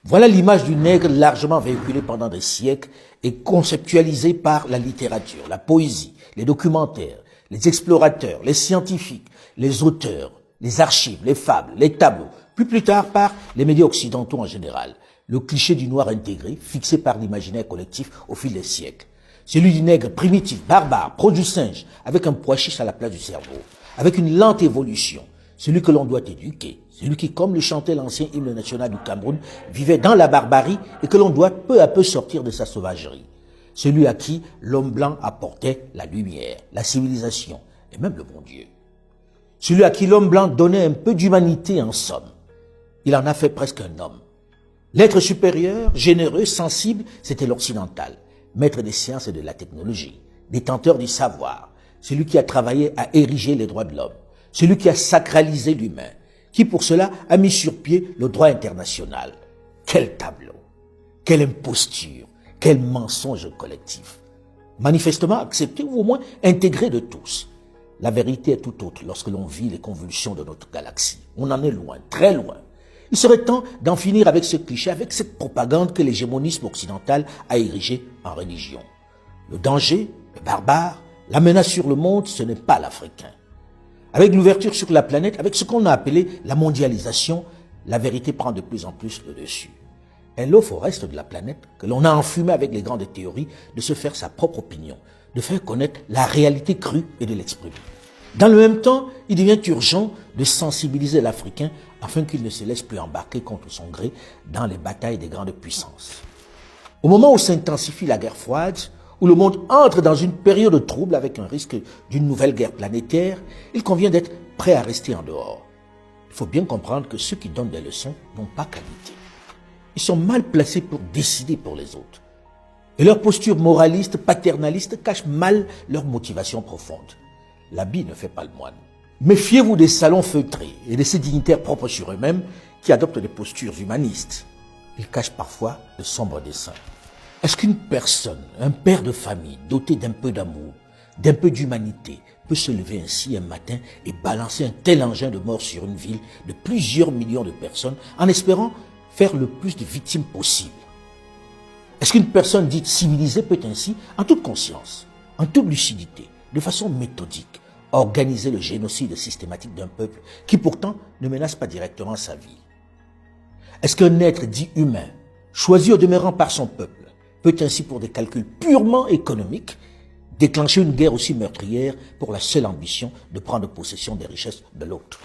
Voilà l'image du nègre largement véhiculée pendant des siècles et conceptualisée par la littérature, la poésie, les documentaires, les explorateurs, les scientifiques, les auteurs, les archives, les fables, les tableaux, puis plus tard par les médias occidentaux en général. Le cliché du noir intégré, fixé par l'imaginaire collectif au fil des siècles. Celui du nègre primitif, barbare, proche du singe, avec un pois chiche à la place du cerveau, avec une lente évolution. Celui que l'on doit éduquer, celui qui, comme le chantait l'ancien hymne national du Cameroun, vivait dans la barbarie et que l'on doit peu à peu sortir de sa sauvagerie. Celui à qui l'homme blanc apportait la lumière, la civilisation et même le bon Dieu. Celui à qui l'homme blanc donnait un peu d'humanité en somme. Il en a fait presque un homme. L'être supérieur, généreux, sensible, c'était l'occidental, maître des sciences et de la technologie, détenteur du savoir, celui qui a travaillé à ériger les droits de l'homme, celui qui a sacralisé l'humain, qui pour cela a mis sur pied le droit international. Quel tableau, quelle imposture, quel mensonge collectif. Manifestement accepté ou au moins intégré de tous. La vérité est tout autre lorsque l'on vit les convulsions de notre galaxie. On en est loin, très loin. Il serait temps d'en finir avec ce cliché, avec cette propagande que l'hégémonisme occidental a érigée en religion. Le danger, le barbare, la menace sur le monde, ce n'est pas l'Africain. Avec l'ouverture sur la planète, avec ce qu'on a appelé la mondialisation, la vérité prend de plus en plus le dessus. Elle offre au reste de la planète, que l'on a enfumé avec les grandes théories, de se faire sa propre opinion, de faire connaître la réalité crue et de l'exprimer. Dans le même temps, il devient urgent de sensibiliser l'Africain afin qu'il ne se laisse plus embarquer contre son gré dans les batailles des grandes puissances. Au moment où s'intensifie la guerre froide, où le monde entre dans une période de trouble avec un risque d'une nouvelle guerre planétaire, il convient d'être prêt à rester en dehors. Il faut bien comprendre que ceux qui donnent des leçons n'ont pas qualité. Ils sont mal placés pour décider pour les autres. Et leur posture moraliste, paternaliste cache mal leur motivation profonde. L'habit ne fait pas le moine. Méfiez-vous des salons feutrés et de ces dignitaires propres sur eux-mêmes qui adoptent des postures humanistes. Ils cachent parfois de sombres desseins. Est-ce qu'une personne, un père de famille, doté d'un peu d'amour, d'un peu d'humanité, peut se lever ainsi un matin et balancer un tel engin de mort sur une ville de plusieurs millions de personnes en espérant faire le plus de victimes possible? Est-ce qu'une personne dite civilisée peut ainsi, en toute conscience, en toute lucidité, de façon méthodique, organiser le génocide systématique d'un peuple qui pourtant ne menace pas directement sa vie? Est-ce qu'un être dit humain, choisi au demeurant par son peuple, peut ainsi pour des calculs purement économiques déclencher une guerre aussi meurtrière pour la seule ambition de prendre possession des richesses de l'autre?